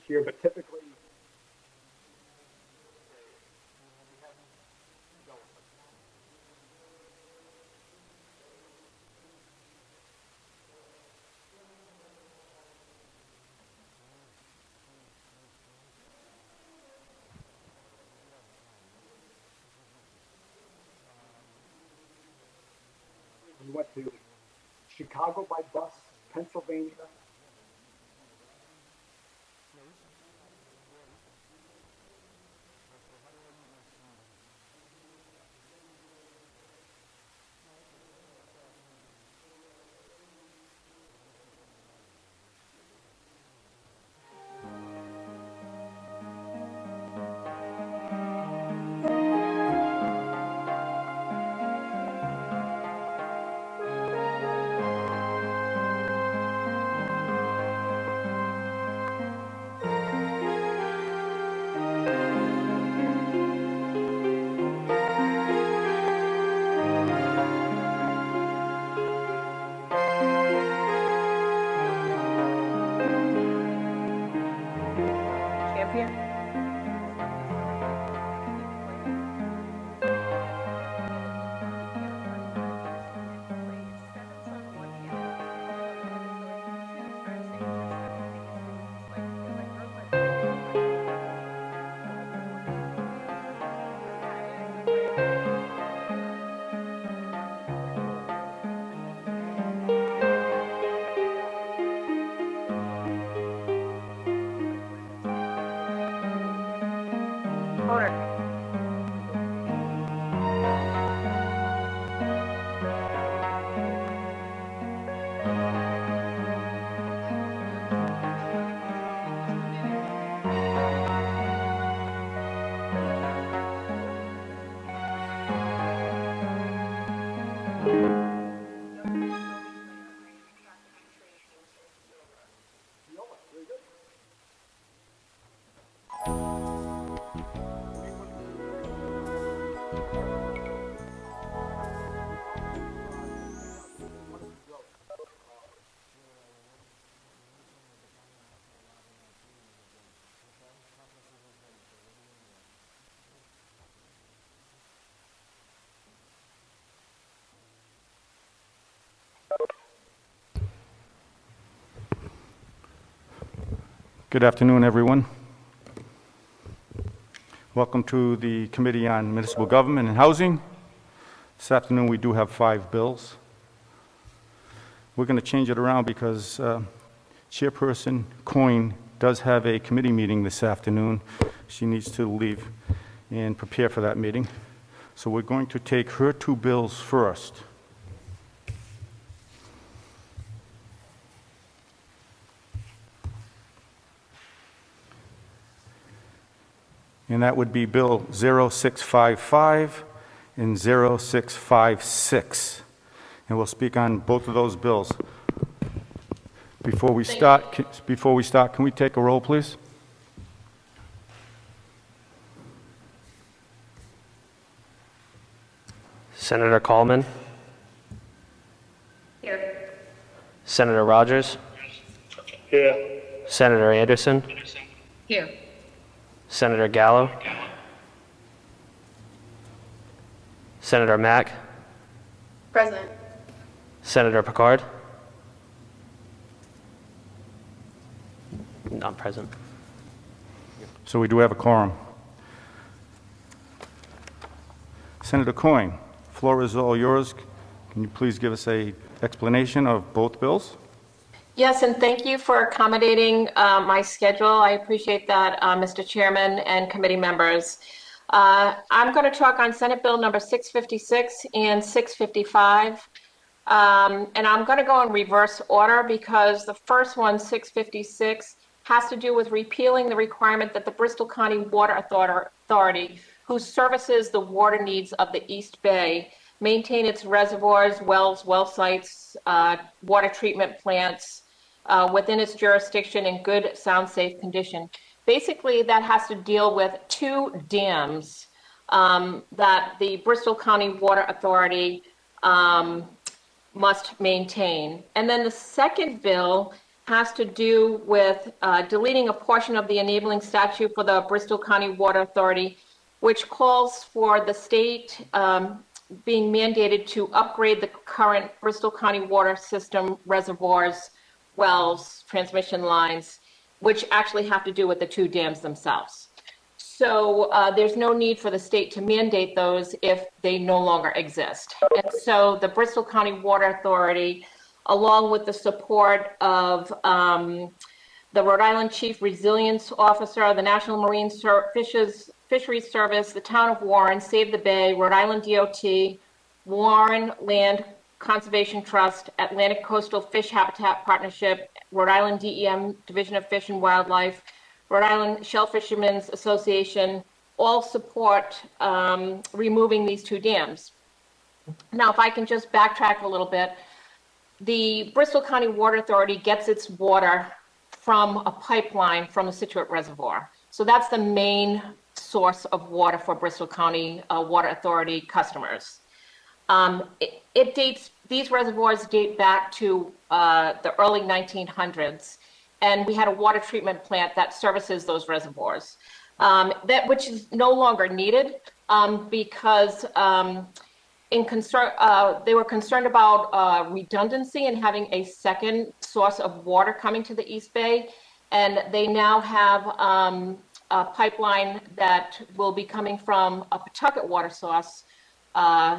year, but typically we went to Chicago by bus, Pennsylvania. Good afternoon, everyone. Welcome to the Committee on Municipal Government and Housing. This afternoon we do have 5 bills. We're going to change it around because Chairperson Coyne does have a committee meeting this afternoon. She needs to leave and prepare for that meeting. So we're going to take her 2 bills first. And that would be Bill 0655 and 0656. And we'll speak on both of those bills. Before we start, can we take a roll, please? Senator Coleman. Here. Senator Rogers. Here. Senator Anderson. Here. Senator Gallo. Senator Mack. Present. Senator Picard. Not present. So we do have a quorum. Senator Coyne, floor is all yours. Can you please give us an explanation of both bills? Yes, and thank you for accommodating my schedule. I appreciate that, Mr. Chairman and committee members. I'm going to talk on Senate Bill number 656 and 655. And I'm going to go in reverse order because the first one, 656, has to do with repealing the requirement that the Bristol County Water Authority, who services the water needs of the East Bay, maintain its reservoirs, wells, well sites, water treatment plants within its jurisdiction in good, sound, safe condition. Basically, that has to deal with 2 dams that the Bristol County Water Authority must maintain. And then the second bill has to do with deleting a portion of the enabling statute for the Bristol County Water Authority, which calls for the state being mandated to upgrade the current Bristol County water system reservoirs, wells, transmission lines, which actually have to do with the two dams themselves. So there's no need for the state to mandate those if they no longer exist. And so the Bristol County Water Authority, along with the support of the Rhode Island Chief Resilience Officer, the National Marine Fisheries Service, the Town of Warren, Save the Bay, Rhode Island DOT, Warren Land Conservation Trust, Atlantic Coastal Fish Habitat Partnership, Rhode Island DEM, Division of Fish and Wildlife, Rhode Island Shellfishermen's Association, all support removing these two dams. Now, if I can just backtrack a little bit, the Bristol County Water Authority gets its water from a pipeline from the Scituate Reservoir. So that's the main source of water for Bristol County Water Authority customers. These reservoirs date back to the early 1900s, and we had a water treatment plant that services those reservoirs, which is no longer needed because they were concerned about redundancy and having a second source of water coming to the East Bay, and they now have a pipeline that will be coming from a Pawtucket water source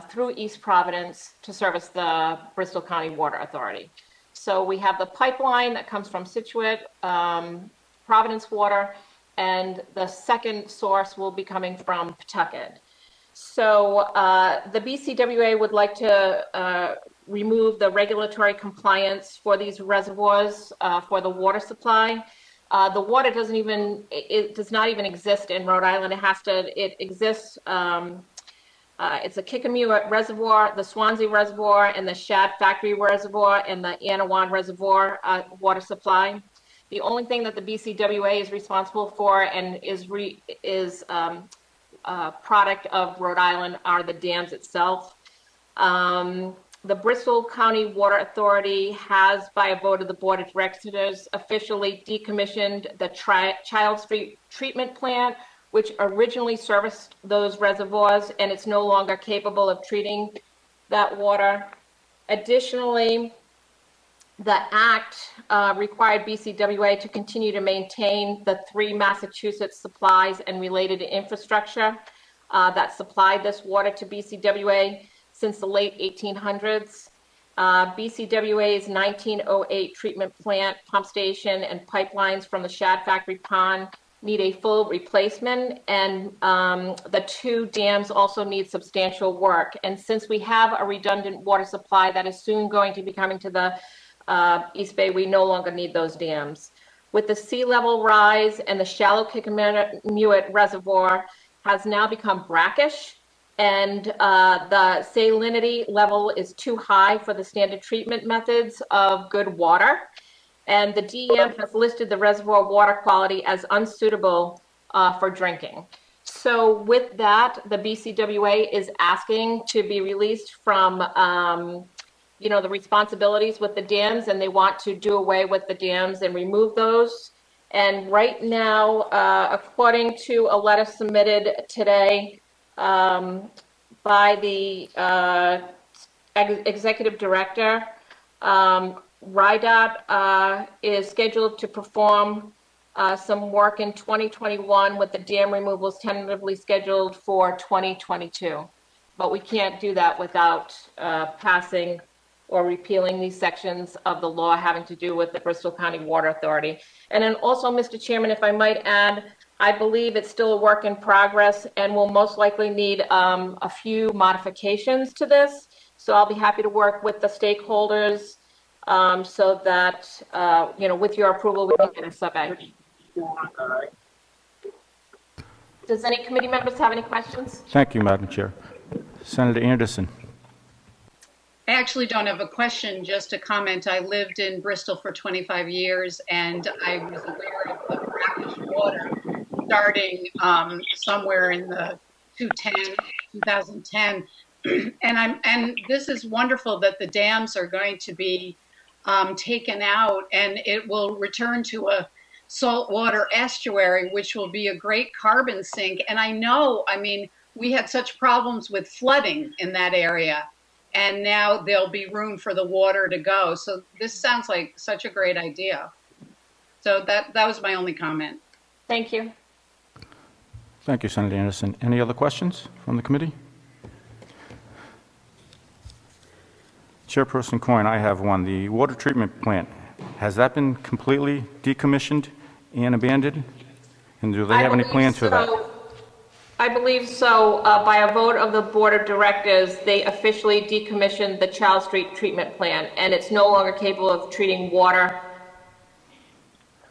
through East Providence to service the Bristol County Water Authority. So we have the pipeline that comes from Scituate, Providence Water, and the second source will be coming from Pawtucket. So the BCWA would like to remove the regulatory compliance for these reservoirs for the water supply. The water does not even exist in Rhode Island. It exists. It's a Kickamuit Reservoir, the Swansea Reservoir, and the Shad Factory Reservoir, and the Anawan Reservoir water supply. The only thing that the BCWA is responsible for and is product of Rhode Island are the dams itself. The Bristol County Water Authority has, by a vote of the Board of Directors, officially decommissioned the Child Street Treatment Plant, which originally serviced those reservoirs, and it's no longer capable of treating that water. Additionally, the Act required BCWA to continue to maintain the 3 Massachusetts supplies and related infrastructure that supplied this water to BCWA since the late 1800s. BCWA's 1908 treatment plant, pump station, and pipelines from the Shad Factory Pond need a full replacement, and the 2 dams also need substantial work. And since we have a redundant water supply that is soon going to be coming to the East Bay, we no longer need those dams. With the sea level rise and the shallow Kickamuit Reservoir has now become brackish, and the salinity level is too high for the standard treatment methods of good water. And the DEM has listed the reservoir water quality as unsuitable for drinking. So with that, the BCWA is asking to be released from the responsibilities with the dams, and they want to do away with the dams and remove those. And right now, according to a letter submitted today by the executive director, RIDOT is scheduled to perform some work in 2021 with the dam removals tentatively scheduled for 2022. But we can't do that without passing or repealing these sections of the law having to do with the Bristol County Water Authority. And then also, Mr. Chairman, if I might add, I believe it's still a work in progress and will most likely need a few modifications to this. So I'll be happy to work with the stakeholders so that, with your approval, we can get a sub-A. Does any committee members have any questions? Thank you, Madam Chair. Senator Anderson. I actually don't have a question, just a comment. I lived in Bristol for 25 years, and I was aware of the brackish water starting somewhere in the 2010. And this is wonderful that the dams are going to be taken out, and it will return to a saltwater estuary, which will be a great carbon sink. And I know, I mean, we had such problems with flooding in that area, and now there'll be room for the water to go. So this sounds like such a great idea. So that was my only comment. Thank you. Thank you, Senator Anderson. Any other questions from the committee? Chairperson Coyne, I have one. The water treatment plant, has that been completely decommissioned and abandoned? And do they have any plans for that? I believe so. By a vote of the Board of Directors, they officially decommissioned the Charles Street treatment plant, and it's no longer capable of treating water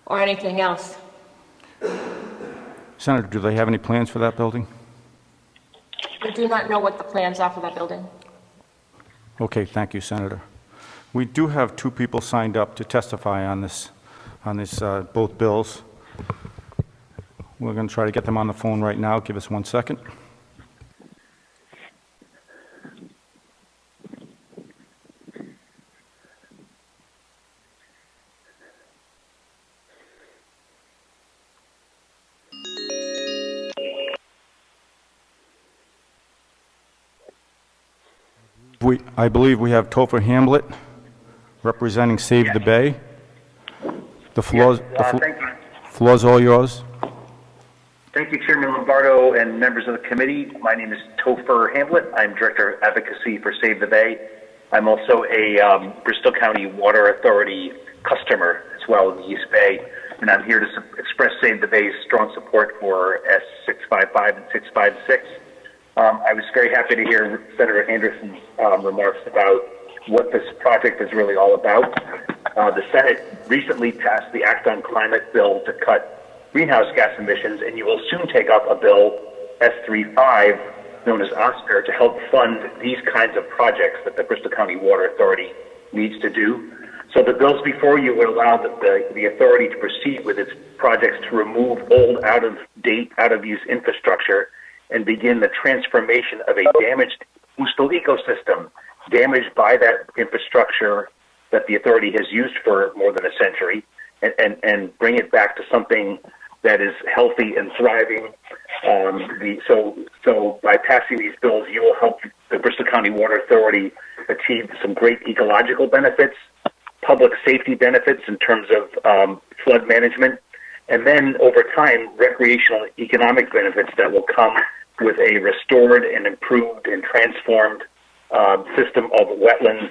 or anything else. Senator, do they have any plans for that building? We do not know what the plans are for that building. Okay, thank you, Senator. We do have two people signed up to testify on this, both bills. We're going to try to get them on the phone right now. Give us 1 second. I believe we have Topher Hamblett representing Save the Bay. The floor's Thank you. Floor's all yours. Thank you, Chairman Lombardo and members of the committee. My name is Topher Hamblett. I'm Director of Advocacy for Save the Bay. I'm also a Bristol County Water Authority customer as well in the East Bay, and I'm here to express Save the Bay's strong support for S655 and 656. I was very happy to hear Senator Anderson's remarks about what this project is really all about. The Senate recently passed the Act on Climate bill to cut greenhouse gas emissions, and you will soon take up a bill, S35, known as Oscar, to help fund these kinds of projects that the Bristol County Water Authority needs to do. So the bills before you would allow the authority to proceed with its projects to remove old, out-of-date, out-of-use infrastructure and begin the transformation of a damaged coastal ecosystem, damaged by that infrastructure that the authority has used for more than a century, and bring it back to something that is healthy and thriving. So by passing these bills, you will help the Bristol County Water Authority achieve some great ecological benefits, public safety benefits in terms of flood management, and then over time, recreational economic benefits that will come with a restored and improved and transformed system of wetlands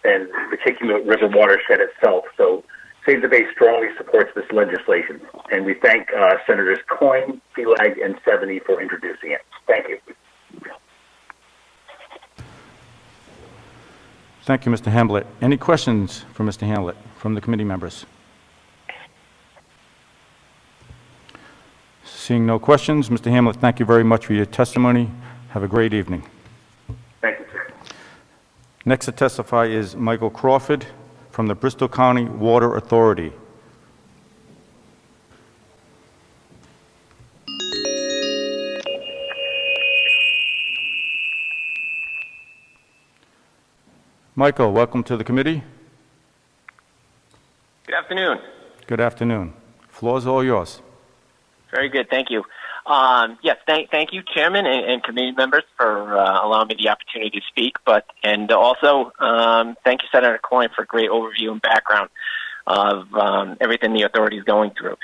and particular river watershed itself. So Save the Bay strongly supports this legislation, and we thank Senators Coyne, Felag, and Seveny for introducing it. Thank you. Thank you, Mr. Hamblett. Any questions for Mr. Hamblett from the committee members? Seeing no questions, Mr. Hamblett, thank you very much for your testimony. Have a great evening. Thank you, sir. Next to testify is Michael Crawford from the Bristol County Water Authority. Michael, welcome to the committee. Good afternoon. Good afternoon. Floor is all yours. Very good. Thank you. Yes, thank you, Chairman and committee members, for allowing me the opportunity to speak. And also, thank you, Senator Coyne, for a great overview and background of everything the authority is going through.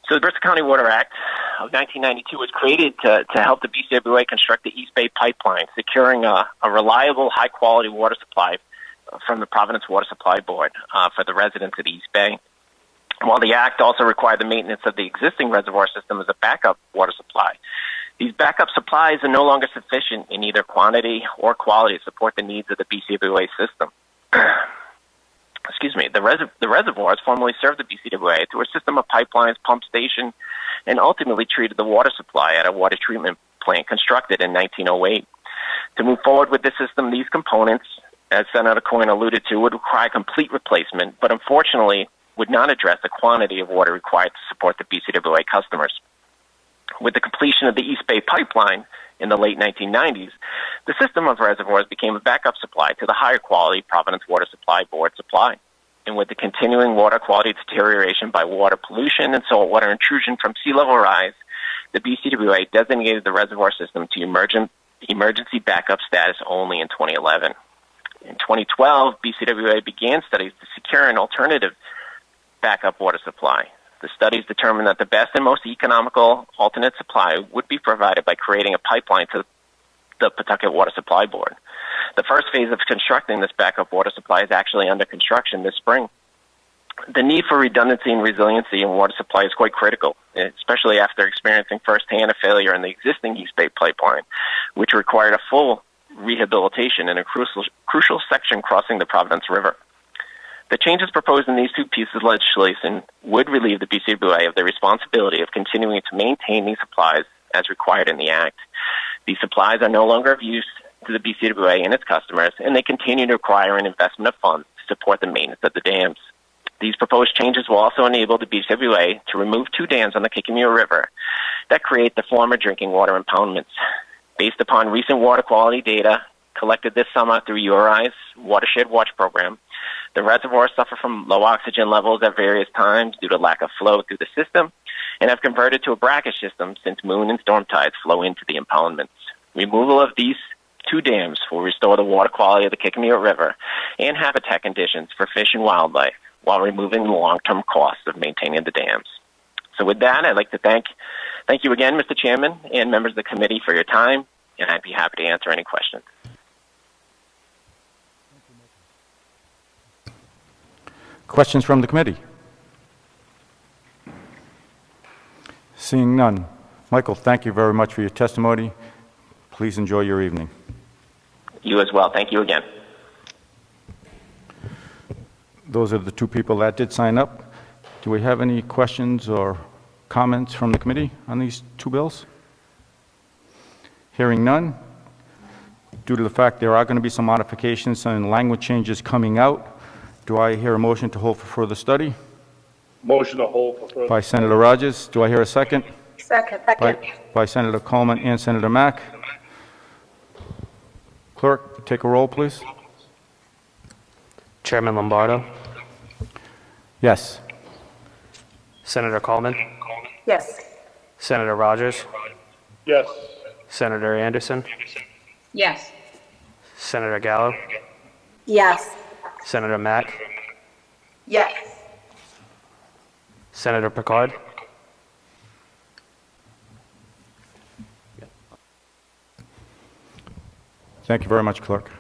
So the Bristol County Water Act of 1992 was created to help the BCWA construct the East Bay Pipeline, securing a reliable, high-quality water supply from the Providence Water Supply Board for the residents of the East Bay. While the Act also required the maintenance of the existing reservoir system as a backup water supply, these backup supplies are no longer sufficient in either quantity or quality to support the needs of the BCWA system. Excuse me, the reservoirs formerly served the BCWA through a system of pipelines, pump station, and ultimately treated the water supply at a water treatment plant constructed in 1908. To move forward with the system, these components, as Senator Coyne alluded to, would require complete replacement, but unfortunately would not address the quantity of water required to support the BCWA customers. With the completion of the East Bay Pipeline in the late 1990s, the system of reservoirs became a backup supply to the higher quality Providence Water Supply Board supply. and with the continuing water quality deterioration by water pollution and saltwater intrusion from sea level rise, the BCWA designated the reservoir system to emergency backup status only in 2011. In 2012, BCWA began studies to secure an alternative backup water supply. The studies determined that the best and most economical alternate supply would be provided by creating a pipeline to the Pawtucket Water Supply Board. The first phase of constructing this backup water supply is actually under construction this spring. The need for redundancy and resiliency in water supply is quite critical, especially after experiencing firsthand a failure in the existing East Bay pipeline, which required a full rehabilitation in a crucial section crossing the Providence River. The changes proposed in these two pieces of legislation would relieve the BCWA of the responsibility of continuing to maintain these supplies as required in the Act. These supplies are no longer of use to the BCWA and its customers, and they continue to require an investment of funds to support the maintenance of the dams. These proposed changes will also enable the BCWA to remove 2 dams on the Kickapoo River that create the former drinking water impoundments. Based upon recent water quality data collected this summer through URI's Watershed Watch program, the reservoirs suffer from low oxygen levels at various times due to lack of flow through the system and have converted to a brackish system since moon and storm tides flow into the impoundments. Removal of these 2 dams will restore the water quality of the Kickapoo River and habitat conditions for fish and wildlife while removing the long-term costs of maintaining the dams. So with that, I'd like to thank you again, Mr. Chairman, and members of the committee for your time, and I'd be happy to answer any questions. Questions from the committee? Seeing none. Michael, thank you very much for your testimony. Please enjoy your evening. You as well. Thank you again. Those are the 2 people that did sign up. Do we have any questions or comments from the committee on these 2 bills? Hearing none. Due to the fact there are going to be some modifications and language changes coming out, do I hear a motion to hold for further study? Motion to hold for further. By Senator Rogers. Do I hear a second? Second. By Senator Coleman and Senator Mack. Clerk, take a roll, please. Chairman Lombardo, Yes. Senator Coleman, Yes. Senator Rogers, Yes. Senator Anderson, Yes. Senator Gallo, Yes. Senator Mack, Yes. Senator Picard, Thank you very much, Clerk.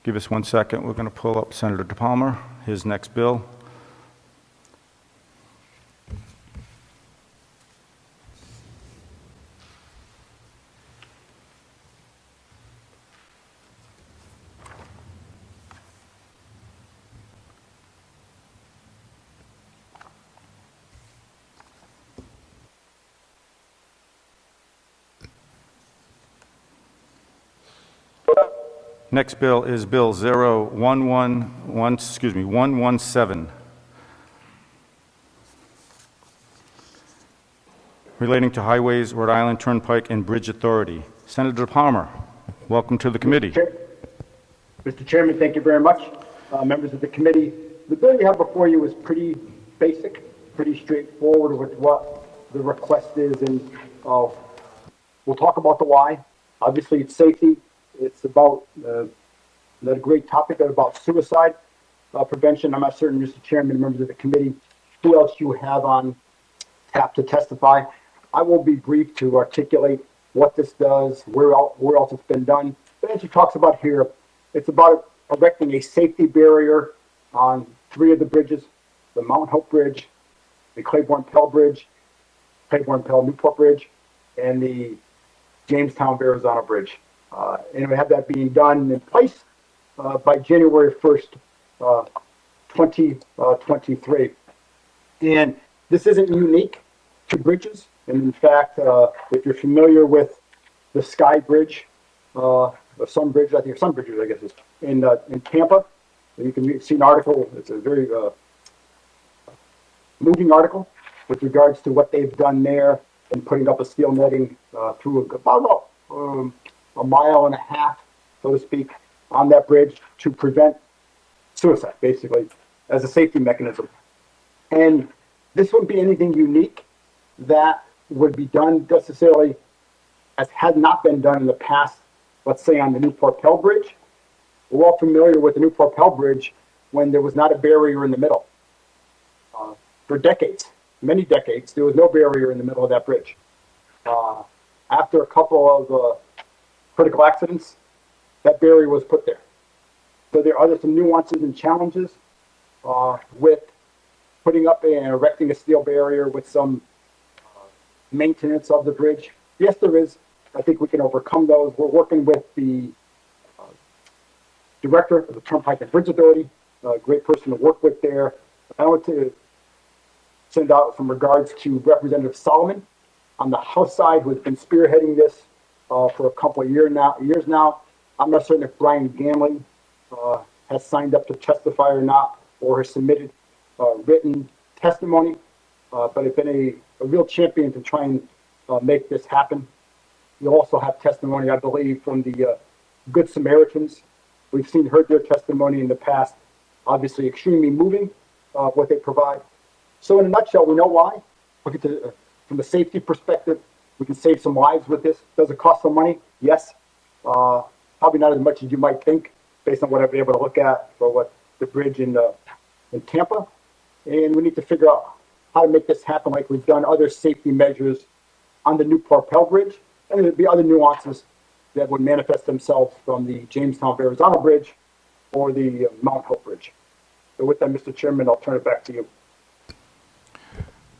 Give us 1 second. We're going to pull up Senator DePalmer, his next bill. Next bill is Bill 117, relating to Highways, Rhode Island Turnpike and Bridge Authority. Senator Palmer, welcome to the committee. Mr. Chairman, thank you very much. Members of the committee, the bill you have before you is pretty basic, pretty straightforward with what the request is, and we'll talk about the why. Obviously, it's safety. It's about another great topic about suicide prevention. I'm not certain, Mr. Chairman, members of the committee, who else you have on tap to testify. I will be brief to articulate what this does, where else it's been done. But as he talks about here, it's about erecting a safety barrier on 3 of the bridges: the Mount Hope Bridge, the Claiborne-Pell Bridge, Claiborne-Pell-Newport Bridge, and the Jamestown-Verrazano Bridge. And we have that being done in place by January 1st, 2023. And this isn't unique to bridges. And in fact, if you're familiar with the Sky Bridge, some bridges, I think some bridges, I guess, is in Tampa, you can see an article. It's a very moving article with regards to what they've done there and putting up a steel netting through about a mile and a half, so to speak, on that bridge to prevent suicide, basically, as a safety mechanism. And this wouldn't be anything unique that would be done necessarily as had not been done in the past, let's say on the Newport Pell Bridge. We're all familiar with the Newport Pell Bridge when there was not a barrier in the middle. For decades, many decades, there was no barrier in the middle of that bridge. After a couple of critical accidents, that barrier was put there. So there are some nuances and challenges with putting up and erecting a steel barrier with some maintenance of the bridge. Yes, there is. I think we can overcome those. We're working with the director of the Turnpike and Bridge Authority, a great person to work with there. I want to send out some regards to Representative Solomon on the House side, who has been spearheading this for a couple of years now. I'm not certain if Brian Gamling has signed up to testify or not, or has submitted written testimony, but has been a real champion to try and make this happen. You also have testimony, I believe, from the Good Samaritans. We've heard their testimony in the past. Obviously, extremely moving, what they provide. So in a nutshell, we know why. Look at from a safety perspective, we can save some lives with this. Does it cost some money? Yes. Probably not as much as you might think, based on what I've been able to look at for what the bridge in Tampa. And we need to figure out how to make this happen like we've done other safety measures on the Newport Pell Bridge. And there'd be other nuances that would manifest themselves from the Jamestown Verrazano Bridge or the Mount Hope Bridge. So with that, Mr. Chairman, I'll turn it back to you.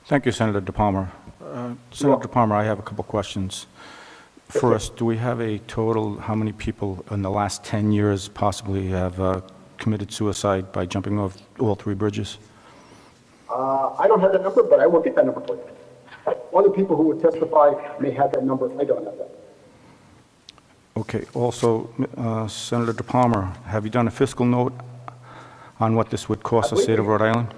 Thank you, Senator DePalmer. Senator DePalmer, I have a couple questions. First, do we have a total, how many people in the last 10 years possibly have committed suicide by jumping off all three bridges? I don't have that number, but I will get that number for you. Other people who would testify may have that number. I don't have that. Okay. Also, Senator DePalmer, have you done a fiscal note on what this would cost the state of Rhode Island?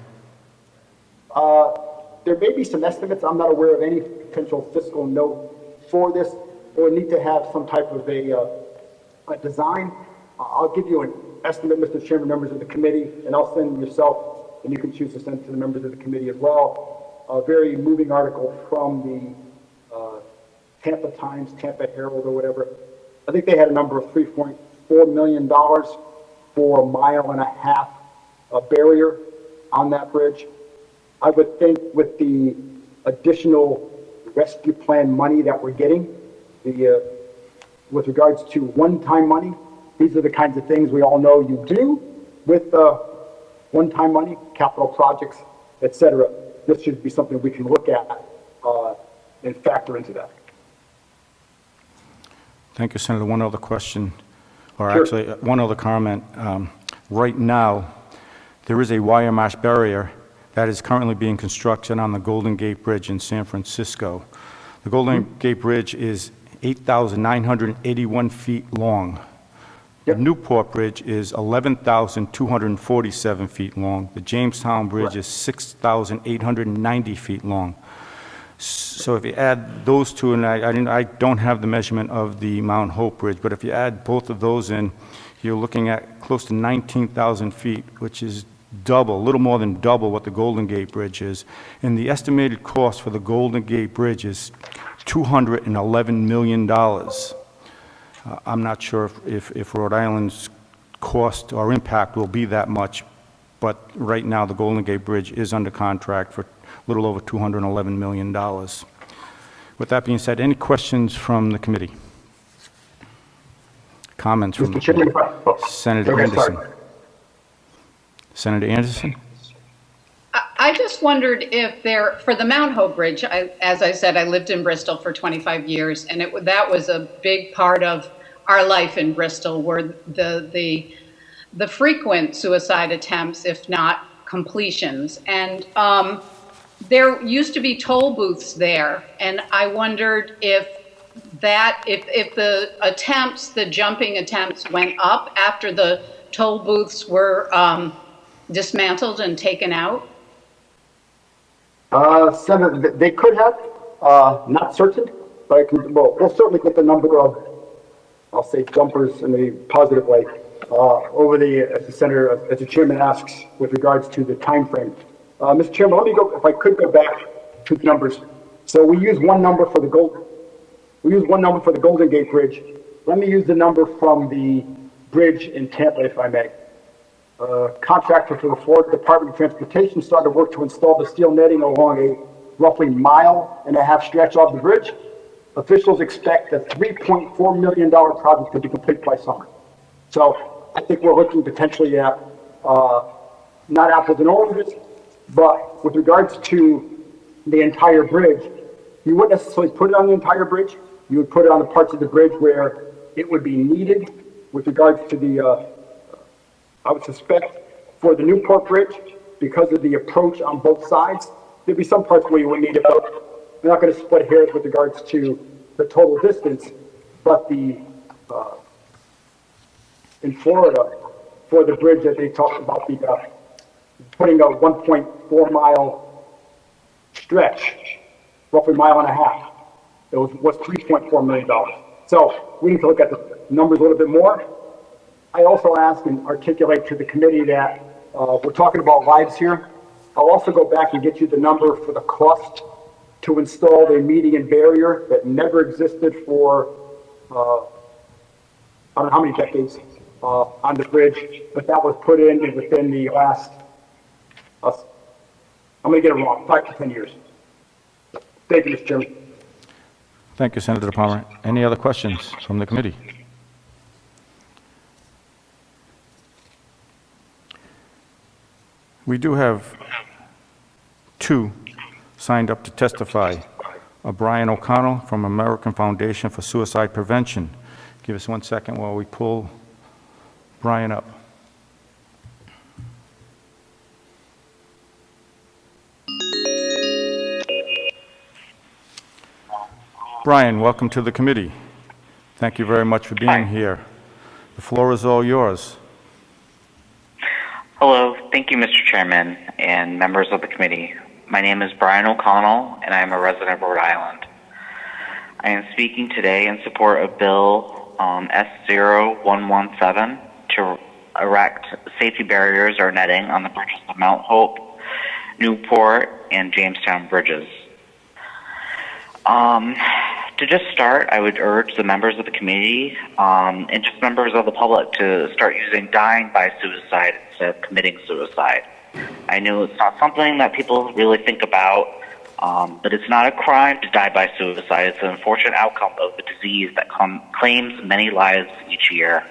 There may be some estimates. I'm not aware of any potential fiscal note for this. Or need to have some type of a design. I'll give you an estimate, Mr. Chairman, members of the committee, and I'll send yourself, and you can choose to send to the members of the committee as well, a very moving article from the Tampa Times, Tampa Herald, or whatever. I think they had a number of $3.4 million for a mile and a half barrier on that bridge. I would think with the additional rescue plan money that we're getting, with regards to one-time money, these are the kinds of things we all know you do with one-time money, capital projects, etc. This should be something we can look at and factor into that. Thank you, Senator. One other question, or Sure. actually one other comment. Right now, there is a wire mesh barrier that is currently being constructed on the Golden Gate Bridge in San Francisco. The Golden Gate Bridge is 8,981 feet long. Yep. The Newport Bridge is 11,247 feet long. The Jamestown Bridge is 6,890 feet long. So if you add those two, and I don't have the measurement of the Mount Hope Bridge, but if you add both of those in, you're looking at close to 19,000 feet, which is double, a little more than double what the Golden Gate Bridge is. And the estimated cost for the Golden Gate Bridge is $211 million. I'm not sure if Rhode Island's cost or impact will be that much, but right now the Golden Gate Bridge is under contract for a little over $211 million. With that being said, any questions from the committee? Comments from Mr. Chairman, Senator okay, Anderson? sorry. Senator Anderson? I just wondered if there, for the Mount Hope Bridge, as I said, I lived in Bristol for 25 years, and that was a big part of our life in Bristol, were the frequent suicide attempts, if not completions. And there used to be toll booths there, and I wondered if the attempts, the jumping attempts, went up after the toll booths were dismantled and taken out. Senator, they could have, not certain, but we'll certainly get the number of, I'll say, jumpers in a positive way as the chairman asks, with regards to the time frame. Mr. Chairman, let me go, if I could go back to the numbers. So we use one number for the Golden Gate Bridge. Let me use the number from the bridge in Tampa, if I may. Contractor for the Florida Department of Transportation started work to install the steel netting along a roughly 1.5 mile stretch of the bridge. Officials expect a $3.4 million project to be complete by summer. So I think we're looking potentially at not apples and oranges, but with regards to the entire bridge, you wouldn't necessarily put it on the entire bridge. You would put it on the parts of the bridge where it would be needed with regards to the, I would suspect for the Newport Bridge, because of the approach on both sides, there'd be some parts where you wouldn't need it, but we're not going to split hairs with regards to the total distance, but the, in Florida, for the bridge that they talked about, the putting a 1.4 mile stretch, roughly 1.5 miles, it was $3.4 million. So we need to look at the numbers a little bit more. I also ask and articulate to the committee that we're talking about lives here. I'll also go back and get you the number for the cost to install the median barrier that never existed for, I don't know how many decades on the bridge, but that was put in within the last, I'm going to get it wrong, 5 to 10 years. Thank you, Mr. Chairman. Thank you, Senator Palmer. Any other questions from the committee? We do have 2 signed up to testify. Brian O'Connell from American Foundation for Suicide Prevention. Give us 1 second while we pull Brian up. Brian, welcome to the committee. Thank you very much for being here. The floor is all yours. Hello, thank you, Mr. Chairman and members of the committee. My name is Brian O'Connell, and I am a resident of Rhode Island. I am speaking today in support of Bill S0117 to erect safety barriers or netting on the bridges of Mount Hope, Newport, and Jamestown bridges. To just start, I would urge the members of the committee and just members of the public to start using dying by suicide instead of committing suicide. I know it's not something that people really think about, but it's not a crime to die by suicide. It's an unfortunate outcome of the disease that claims many lives each year.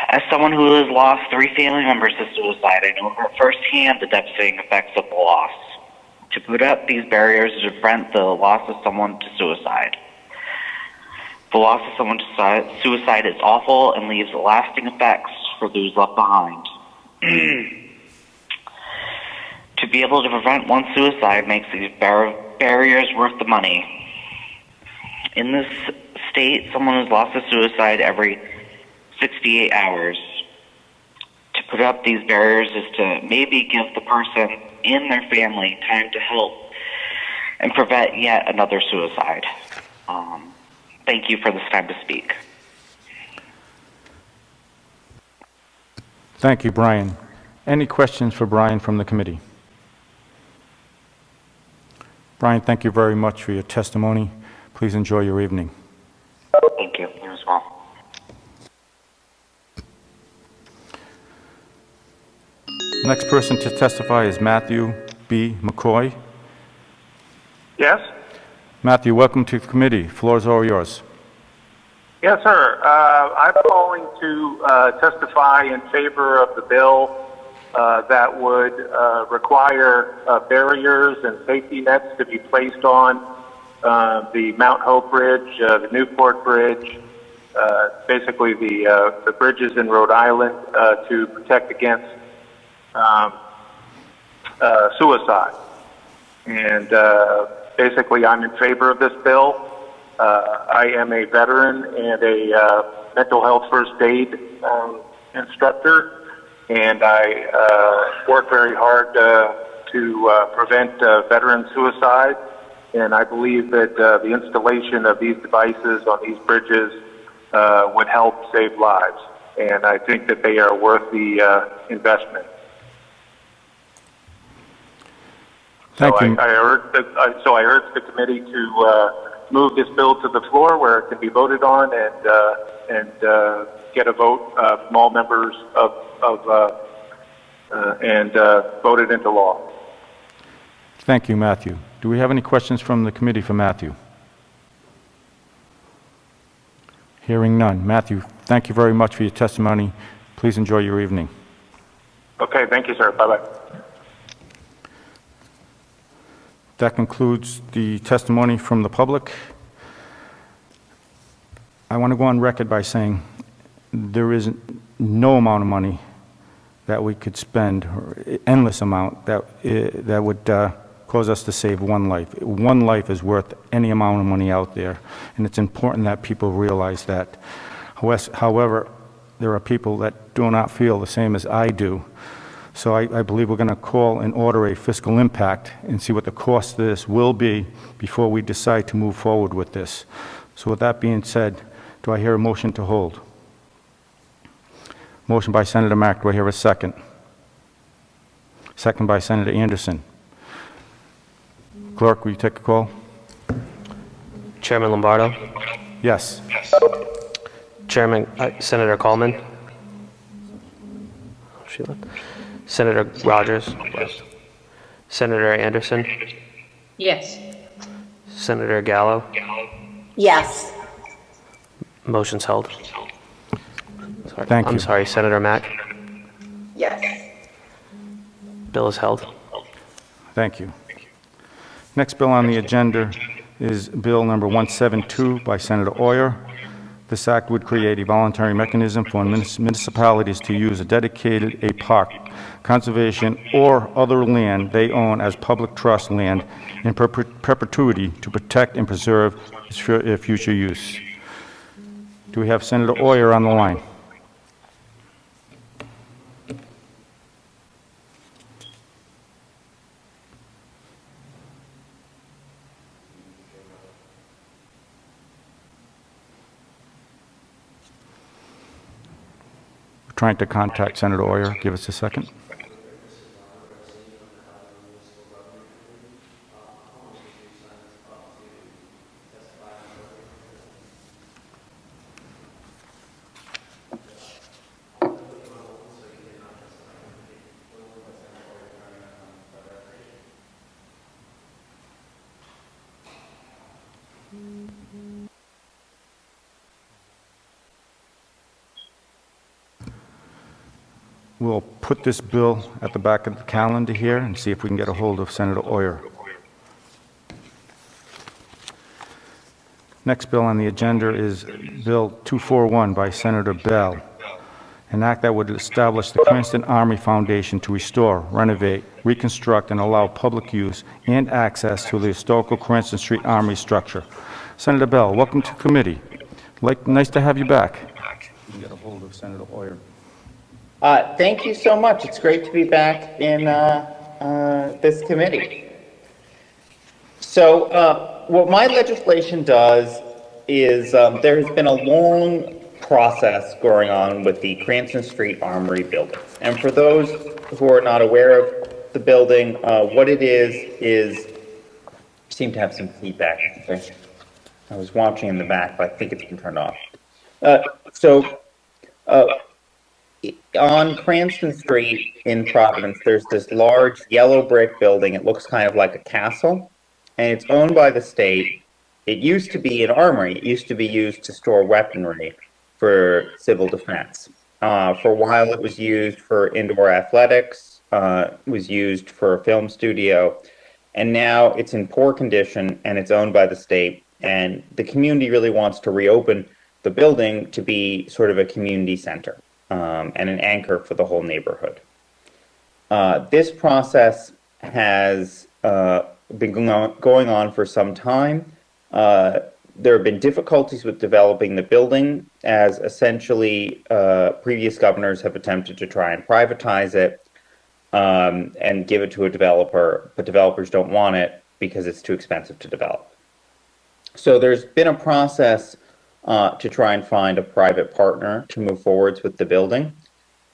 As someone who has lost 3 family members to suicide, I know firsthand the devastating effects of the loss. To put up these barriers to prevent the loss of someone to suicide. The loss of someone to suicide is awful and leaves lasting effects for those left behind. To be able to prevent one's suicide makes these barriers worth the money. In this state, someone is lost to suicide every 68 hours. To put up these barriers is to maybe give the person and their family time to help and prevent yet another suicide. Thank you for this time to speak. Thank you, Brian. Any questions for Brian from the committee? Brian, thank you very much for your testimony. Please enjoy your evening. Thank you. You as well. Next person to testify is Matthew B. McCoy. Yes? Matthew, welcome to the committee. Floor is all yours. Yes, sir. I'm calling to testify in favor of the bill that would require barriers and safety nets to be placed on the Mount Hope Bridge, the Newport Bridge, basically the bridges in Rhode Island to protect against suicide. And basically, I'm in favor of this bill. I am a veteran and a mental health first aid instructor, and I work very hard to prevent veteran suicide. And I believe that the installation of these devices on these bridges would help save lives. and I think that they are worth the investment. Thank you. So I urge the committee to move this bill to the floor where it can be voted on and get a vote from all members and vote it into law. Thank you, Matthew. Do we have any questions from the committee for Matthew? Hearing none. Matthew, thank you very much for your testimony. Please enjoy your evening. Okay, thank you, sir. Bye-bye. That concludes the testimony from the public. I want to go on record by saying there is no amount of money that we could spend, or endless amount, that would cause us to save one life. One life is worth any amount of money out there, and it's important that people realize that. However, there are people that do not feel the same as I do. So I believe we're going to call and order a fiscal impact and see what the cost of this will be before we decide to move forward with this. So with that being said, do I hear a motion to hold? Motion by Senator Mack. Do I hear a second? Second by Senator Anderson. Clerk, will you take a call? Chairman Lombardo, Yes. Chairman Senator Coleman, she left. Senator Rogers, yes. Senator Anderson, Yes. Senator Gallo, Yes. motion's held. Sorry. Thank you. I'm sorry, Senator Mack, Yes. bill is held. Thank you. Next bill on the agenda is Bill number 172 by Senator Oyer. This act would create a voluntary mechanism for municipalities to use a dedicated park, conservation, or other land they own as public trust land in perpetuity to protect and preserve its future use. Do we have Senator Oyer on the line? Trying to contact Senator Oyer. Give us a second. We'll put this bill at the back of the calendar here and see if we can get a hold of Senator Oyer. Next bill on the agenda is Bill 241 by Senator Bell, an act that would establish the Cranston Army Foundation to restore, renovate, reconstruct, and allow public use and access to the historical Cranston Street Army structure. Senator Bell, welcome to committee. Nice to have you back. You can get a hold of Senator Oyer. Thank you so much. It's great to be back in this committee. So what my legislation does is there has been a long process going on with the Cranston Street Armory building. And for those who are not aware of the building, what it is seem to have some feedback. Okay. I was watching in the back, but I think it's been turned off. On Cranston Street in Providence, there's this large yellow brick building. It looks kind of like a castle, and it's owned by the state. It used to be an armory. It used to be used to store weaponry for civil defense. For a while, it was used for indoor athletics. It was used for a film studio, and now it's in poor condition, and it's owned by the state. And the community really wants to reopen the building to be sort of a community center. And an anchor for the whole neighborhood. This process has been going on for some time. There have been difficulties with developing the building, as essentially previous governors have attempted to try and privatize it and give it to a developer, but developers don't want it because it's too expensive to develop. So there's been a process to try and find a private partner to move forwards with the building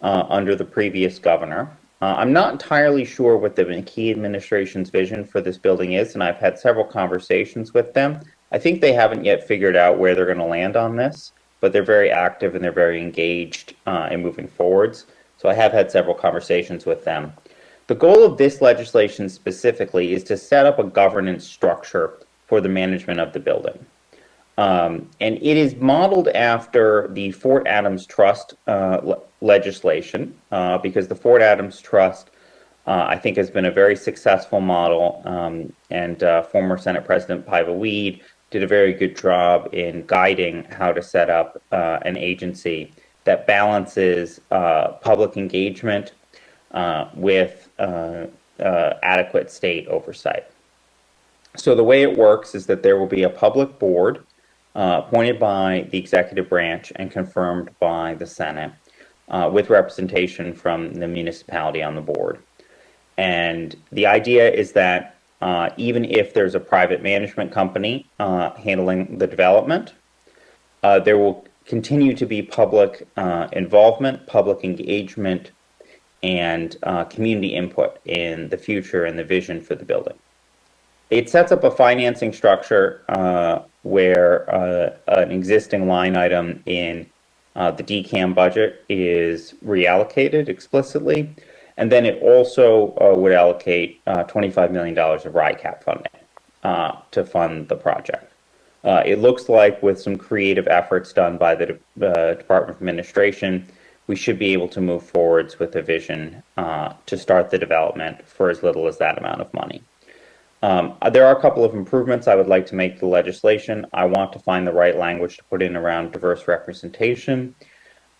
under the previous governor. I'm not entirely sure what the McKee administration's vision for this building is, and I've had several conversations with them. I think they haven't yet figured out where they're going to land on this, but they're very active and they're very engaged in moving forwards. So I have had several conversations with them. The goal of this legislation specifically is to set up a governance structure for the management of the building. And it is modeled after the Fort Adams Trust legislation, because the Fort Adams Trust, I think, has been a very successful model, and former Senate President Paiva Weed did a very good job in guiding how to set up an agency that balances public engagement with adequate state oversight. So the way it works is that there will be a public board appointed by the executive branch and confirmed by the Senate, with representation from the municipality on the board. And the idea is that even if there's a private management company handling the development, there will continue to be public involvement, public engagement, and community input in the future and the vision for the building. It sets up a financing structure where an existing line item in the DCAM budget is reallocated explicitly, and then it also would allocate $25 million of RICAP funding to fund the project. It looks like with some creative efforts done by the Department of Administration, we should be able to move forwards with a vision to start the development for as little as that amount of money. There are a couple of improvements I would like to make to the legislation. I want to find the right language to put in around diverse representation.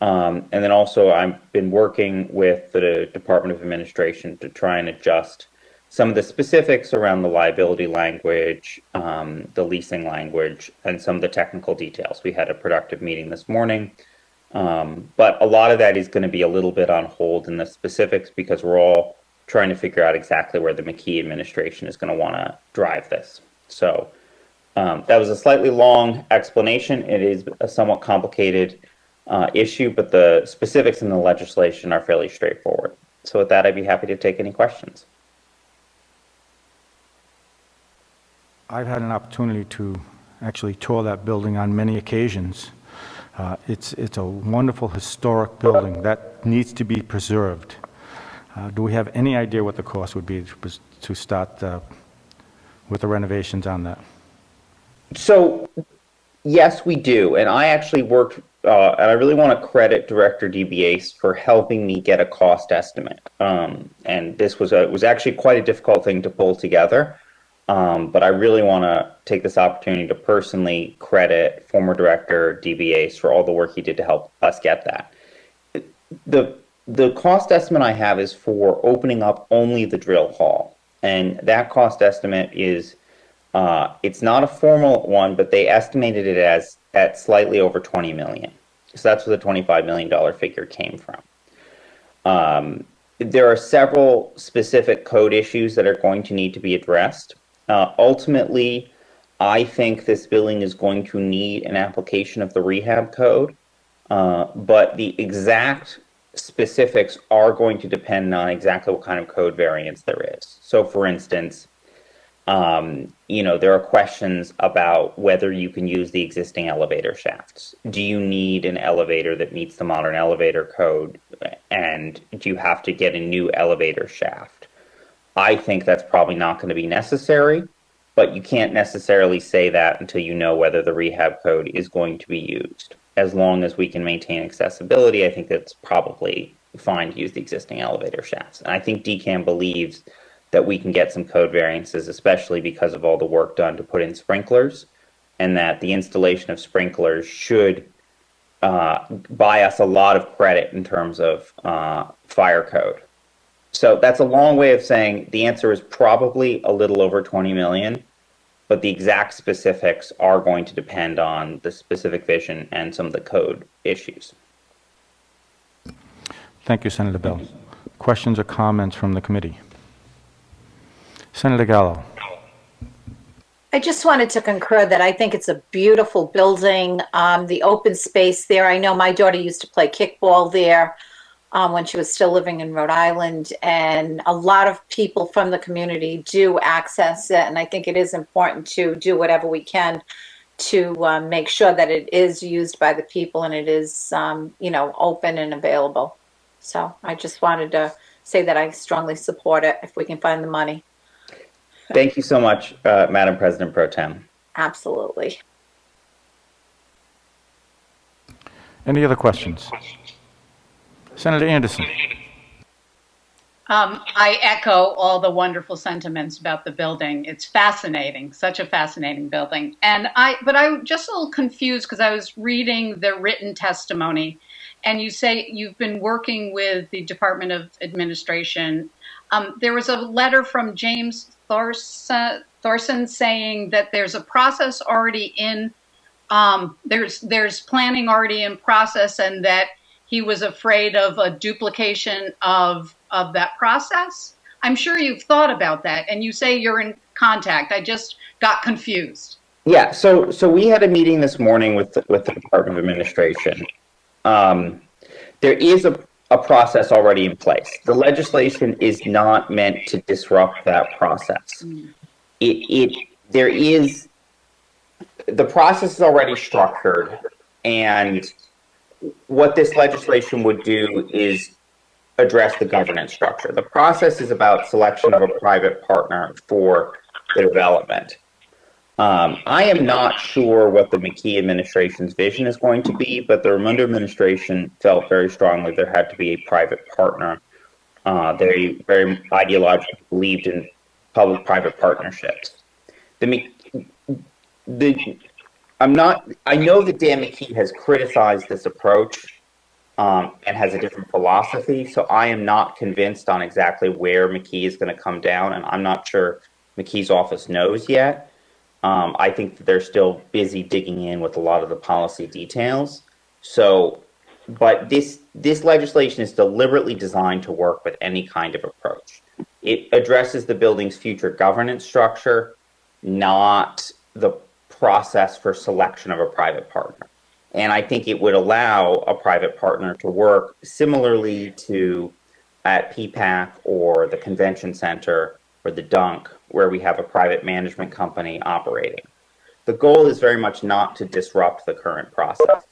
And then also I've been working with the Department of Administration to try and adjust some of the specifics around the liability language, the leasing language, and some of the technical details. We had a productive meeting this morning, but a lot of that is going to be a little bit on hold in the specifics because we're all trying to figure out exactly where the McKee administration is going to want to drive this. So that was a slightly long explanation. It is a somewhat complicated issue, but the specifics in the legislation are fairly straightforward. So with that, I'd be happy to take any questions. I've had an opportunity to actually tour that building on many occasions. It's a wonderful historic building that needs to be preserved. Do we have any idea what the cost would be to start with the renovations on that? So, yes, we do. And I actually worked, and I really want to credit Director DeBace for helping me get a cost estimate. And this was actually quite a difficult thing to pull together. But I really want to take this opportunity to personally credit former Director DeBace for all the work he did to help us get that. The cost estimate I have is for opening up only the drill hall. And that cost estimate is, it's not a formal one, but they estimated it as at slightly over $20 million. So that's where the $25 million figure came from. There are several specific code issues that are going to need to be addressed. Ultimately, I think this building is going to need an application of the rehab code, but the exact specifics are going to depend on exactly what kind of code variance there is. So, for instance, there are questions about whether you can use the existing elevator shafts. Do you need an elevator that meets the modern elevator code, and do you have to get a new elevator shaft? I think that's probably not going to be necessary, but you can't necessarily say that until you know whether the rehab code is going to be used. As long as we can maintain accessibility, I think that's probably fine to use the existing elevator shafts. And I think DCAM believes that we can get some code variances, especially because of all the work done to put in sprinklers, and that the installation of sprinklers should buy us a lot of credit in terms of fire code. So that's a long way of saying the answer is probably a little over 20 million, but the exact specifics are going to depend on the specific vision and some of the code issues. Thank you, Senator Bell. Questions or comments from the committee? Senator Gallo. I just wanted to concur that I think it's a beautiful building. The open space there, I know my daughter used to play kickball there when she was still living in Rhode Island, and a lot of people from the community do access it, and I think it is important to do whatever we can to make sure that it is used by the people and it is, open and available. So I just wanted to say that I strongly support it if we can find the money. Thank you so much, Madam President Pro Tem. Absolutely. Any other questions? Senator Anderson. I echo all the wonderful sentiments about the building. It's fascinating, such a fascinating building. But I'm just a little confused because I was reading the written testimony, and you say you've been working with the Department of Administration. There was a letter from James Thorson saying that there's a process already in, there's planning already in process, and that he was afraid of a duplication of that process. I'm sure you've thought about that, and you say you're in contact. I just got confused. Yeah, so we had a meeting this morning with the Department of Administration. There is a process already in place. The legislation is not meant to disrupt that process. The process is already structured, and what this legislation would do is address the governance structure. The process is about selection of a private partner for the development. I am not sure what the McKee administration's vision is going to be, but the Raimondo administration felt very strongly there had to be a private partner. They very ideologically believed in public-private partnerships. I know that Dan McKee has criticized this approach and has a different philosophy, so I am not convinced on exactly where McKee is going to come down, and I'm not sure McKee's office knows yet. I think that they're still busy digging in with a lot of the policy details. But this legislation is deliberately designed to work with any kind of approach. It addresses the building's future governance structure, not the process for selection of a private partner. And I think it would allow a private partner to work similarly to at PPAC or the Convention Center or the Dunk, where we have a private management company operating. The goal is very much not to disrupt the current process.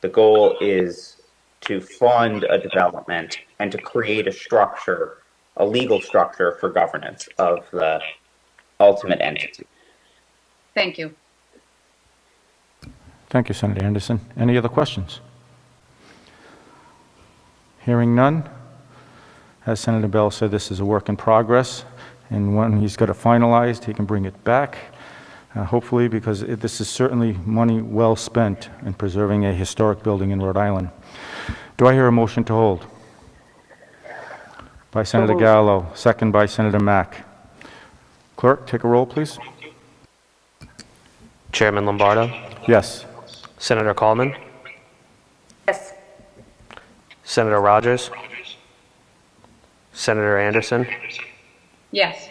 The goal is to fund a development and to create a structure, a legal structure for governance of the ultimate entity. Thank you. Thank you, Senator Anderson. Any other questions? Hearing none. As Senator Bell said, this is a work in progress, and when he's got it finalized, he can bring it back, hopefully, because this is certainly money well spent in preserving a historic building in Rhode Island. Do I hear a motion to hold? By Senator Gallo, second by Senator Mack. Clerk, take a roll, please. Chairman Lombardo, Yes. Senator Coleman, Yes. Senator Rogers, Senator Anderson, Yes.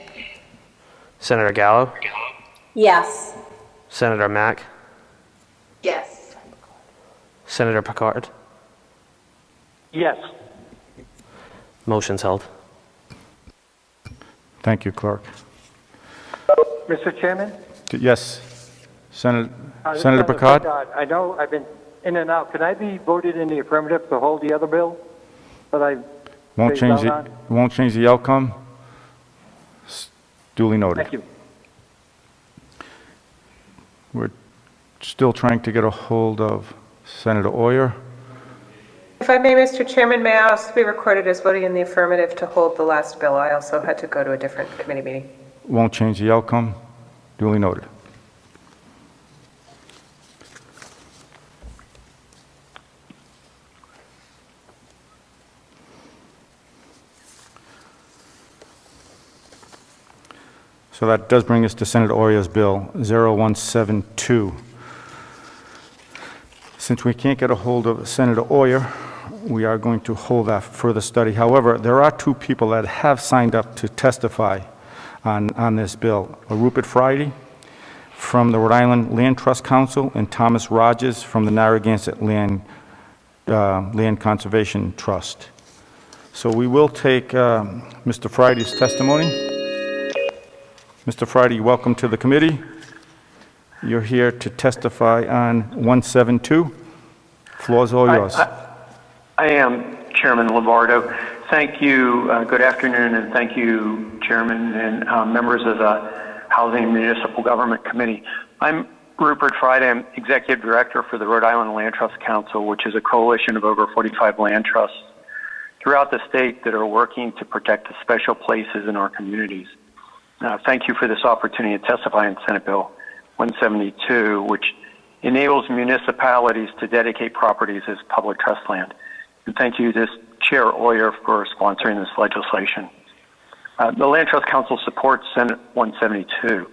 Senator Gallo, Yes. Senator Mack, Yes. Senator Picard. Yes. Motion's held. Thank you, Clerk. Mr. Chairman? Yes. Senator This Senator is Picard? I know I've been in and out. Can I be voted in the affirmative to hold the other bill that I Won't phased out on? change the outcome. Duly noted. Thank you. We're still trying to get a hold of Senator Oyer. If I may, Mr. Chairman, may I also be recorded as voting in the affirmative to hold the last bill? I also had to go to a different committee meeting. Won't change the outcome. Duly noted. So that does bring us to Senator Oyer's bill, 0172. Since we can't get a hold of Senator Oyer, we are going to hold that for further study. However, there are two people that have signed up to testify on this bill, Rupert Friday from the Rhode Island Land Trust Council, and Thomas Rogers from the Narragansett Land Conservation Trust. So we will take Mr. Friday's testimony. Mr. Friday, welcome to the committee. You're here to testify on 172. Floor's all yours. I am Chairman Lombardo. Thank you. Good afternoon, and thank you, Chairman and members of the Housing and Municipal Government Committee. I'm Rupert Friday. I'm Executive Director for the Rhode Island Land Trust Council, which is a coalition of over 45 land trusts throughout the state that are working to protect the special places in our communities. Thank you for this opportunity to testify on Senate Bill 172, which enables municipalities to dedicate properties as public trust land. And thank you to Chair Oyer for sponsoring this legislation. The Land Trust Council supports Senate 172.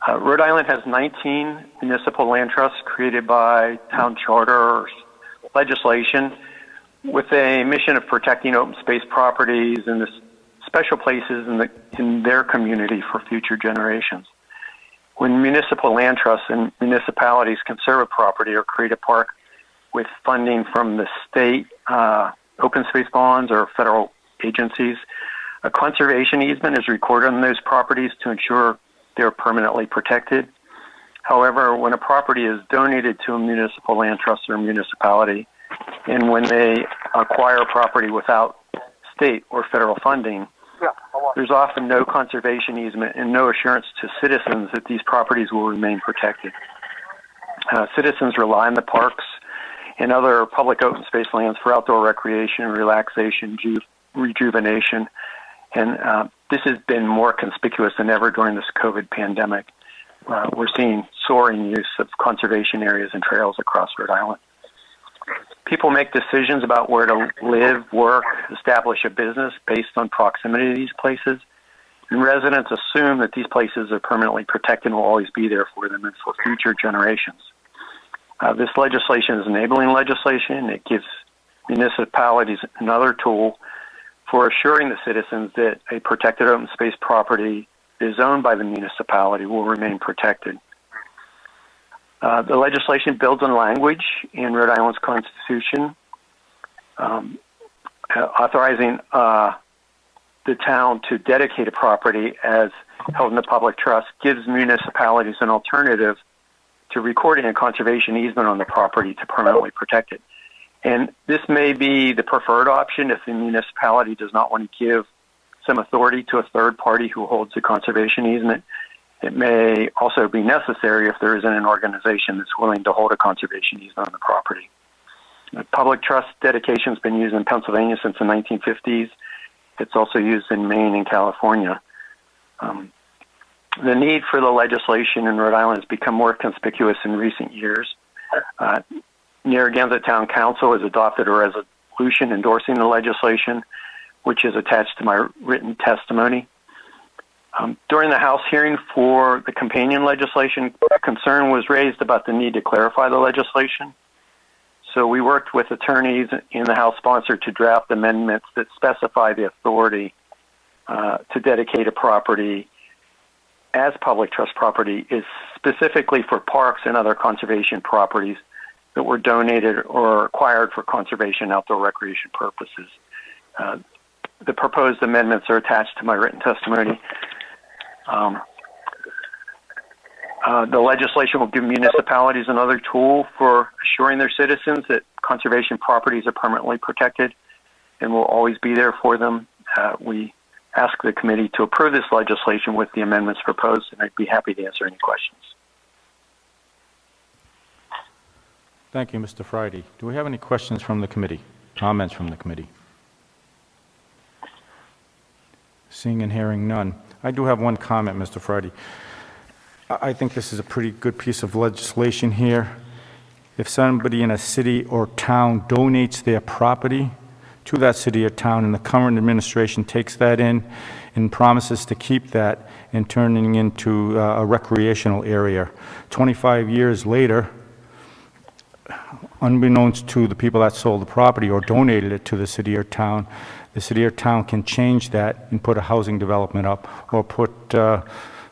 Rhode Island has 19 municipal land trusts created by town charter or legislation with a mission of protecting open space properties and the special places in their community for future generations. When municipal land trusts and municipalities conserve a property or create a park with funding from the state open space bonds or federal agencies, a conservation easement is recorded on those properties to ensure they're permanently protected. However, when a property is donated to a municipal land trust or municipality, and when they acquire property without state or federal funding, there's often no conservation easement and no assurance to citizens that these properties will remain protected. Citizens rely on the parks and other public open space lands for outdoor recreation, relaxation, rejuvenation, and this has been more conspicuous than ever during this COVID pandemic. We're seeing soaring use of conservation areas and trails across Rhode Island. People make decisions about where to live, work, establish a business based on proximity to these places, and residents assume that these places are permanently protected and will always be there for them and for future generations. This legislation is enabling legislation. It gives municipalities another tool for assuring the citizens that a protected open space property that is owned by the municipality will remain protected. The legislation builds on language in Rhode Island's Constitution, authorizing the town to dedicate a property as held in a public trust, gives municipalities an alternative to recording a conservation easement on the property to permanently protect it. And this may be the preferred option if the municipality does not want to give some authority to a third party who holds a conservation easement. It may also be necessary if there isn't an organization that's willing to hold a conservation easement on the property. The public trust dedication has been used in Pennsylvania since the 1950s. It's also used in Maine and California. The need for the legislation in Rhode Island has become more conspicuous in recent years. Narragansett Town Council has adopted a resolution endorsing the legislation, which is attached to my written testimony. During the House hearing for the companion legislation, concern was raised about the need to clarify the legislation. So we worked with attorneys in the House sponsor to draft amendments that specify the authority to dedicate a property as public trust property is specifically for parks and other conservation properties that were donated or acquired for conservation outdoor recreation purposes. The proposed amendments are attached to my written testimony. The legislation will give municipalities another tool for assuring their citizens that conservation properties are permanently protected and will always be there for them. We ask the committee to approve this legislation with the amendments proposed, and I'd be happy to answer any questions. Thank you, Mr. Friday. Do we have any questions from the committee? Comments from the committee? Seeing and hearing none. I do have one comment, Mr. Friday. I think this is a pretty good piece of legislation here. If somebody in a city or town donates their property to that city or town, and the current administration takes that in and promises to keep that and turning into a recreational area, 25 years later, unbeknownst to the people that sold the property or donated it to the city or town, the city or town can change that and put a housing development up or put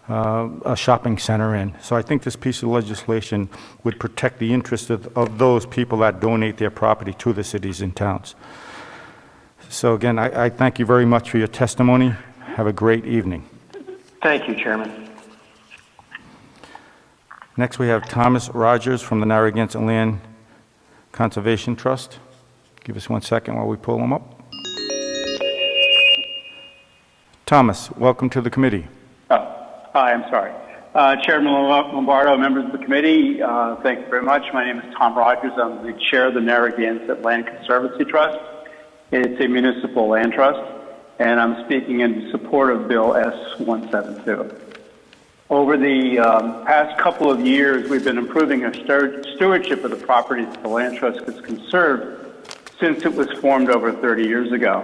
a shopping center in. So I think this piece of legislation would protect the interest of those people that donate their property to the cities and towns. So again, I thank you very much for your testimony. Have a great evening. Thank you, Chairman. Next, we have Thomas Rogers from the Narragansett Land Conservation Trust. Give us 1 second while we pull him up. Thomas, welcome to the committee. Hi, I'm sorry. Chairman Lombardo, members of the committee, thank you very much. My name is Tom Rogers. I'm the chair of the Narragansett Land Conservancy Trust. It's a municipal land trust, and I'm speaking in support of Bill S-172. Over the past couple of years, we've been improving our stewardship of the properties the land trust has conserved since it was formed over 30 years ago.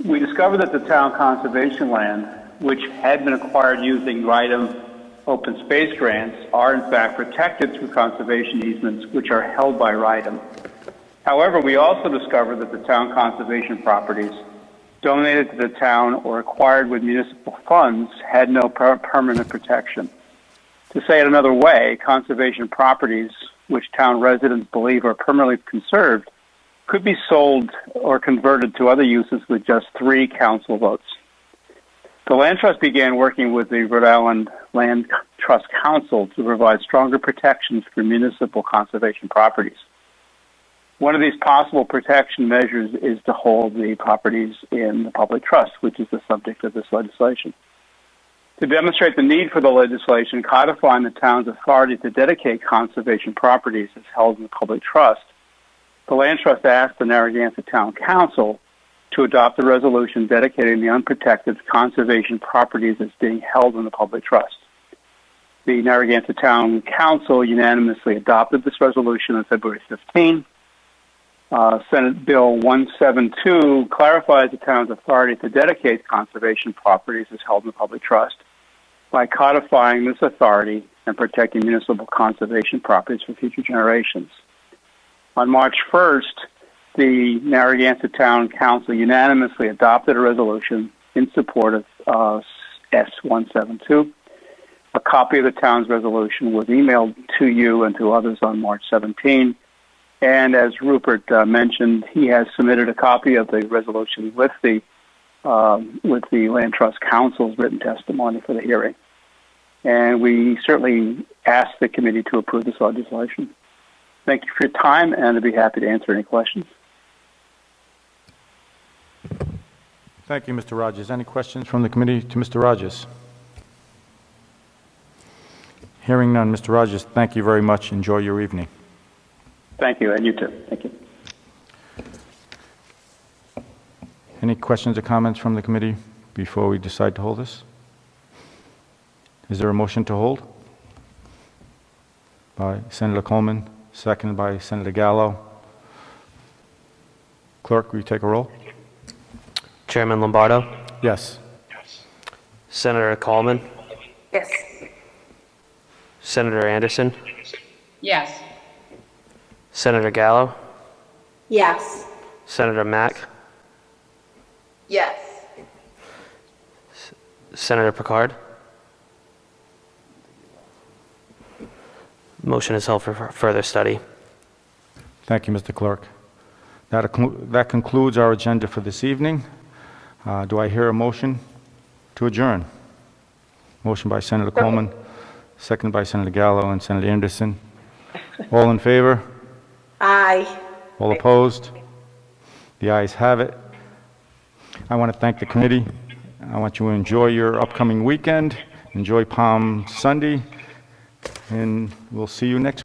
We discovered that the town conservation land, which had been acquired using RIDEM open space grants, are in fact protected through conservation easements, which are held by RIDEM. However, we also discovered that the town conservation properties donated to the town or acquired with municipal funds had no permanent protection. To say it another way, conservation properties, which town residents believe are permanently conserved, could be sold or converted to other uses with just 3 council votes. The Land Trust began working with the Rhode Island Land Trust Council to provide stronger protections for municipal conservation properties. One of these possible protection measures is to hold the properties in the public trust, which is the subject of this legislation. To demonstrate the need for the legislation codifying the town's authority to dedicate conservation properties as held in the public trust, the Land Trust asked the Narragansett Town Council to adopt a resolution dedicating the unprotected conservation properties as being held in the public trust. The Narragansett Town Council unanimously adopted this resolution on February 15. Senate Bill 172 clarifies the town's authority to dedicate conservation properties as held in the public trust by codifying this authority and protecting municipal conservation properties for future generations. On March 1st, the Narragansett Town Council unanimously adopted a resolution in support of S-172. A copy of the town's resolution was emailed to you and to others on March 17. And as Rupert mentioned, he has submitted a copy of the resolution with the Land Trust Council's written testimony for the hearing. And we certainly ask the committee to approve this legislation. Thank you for your time, and I'd be happy to answer any questions. Thank you, Mr. Rogers. Any questions from the committee to Mr. Rogers? Hearing none, Mr. Rogers, thank you very much. Enjoy your evening. Thank you, and you too. Thank you. Any questions or comments from the committee before we decide to hold this? Is there a motion to hold? By Senator Coleman, seconded by Senator Gallo. Clerk, will you take a roll? Chairman Lombardo? Yes. Senator Coleman? Yes. Senator Anderson? Yes. Senator Gallo? Yes. Senator Mack? Yes. Senator Picard? Motion is held for further study. Thank you, Mr. Clerk. That concludes our agenda for this evening. Do I hear a motion to adjourn? Motion by Senator Coleman, seconded by Senator Gallo and Senator Anderson. All in favor? Aye. All opposed? The ayes have it. I want to thank the committee. I want you to enjoy your upcoming weekend. Enjoy Palm Sunday, and we'll see you next week.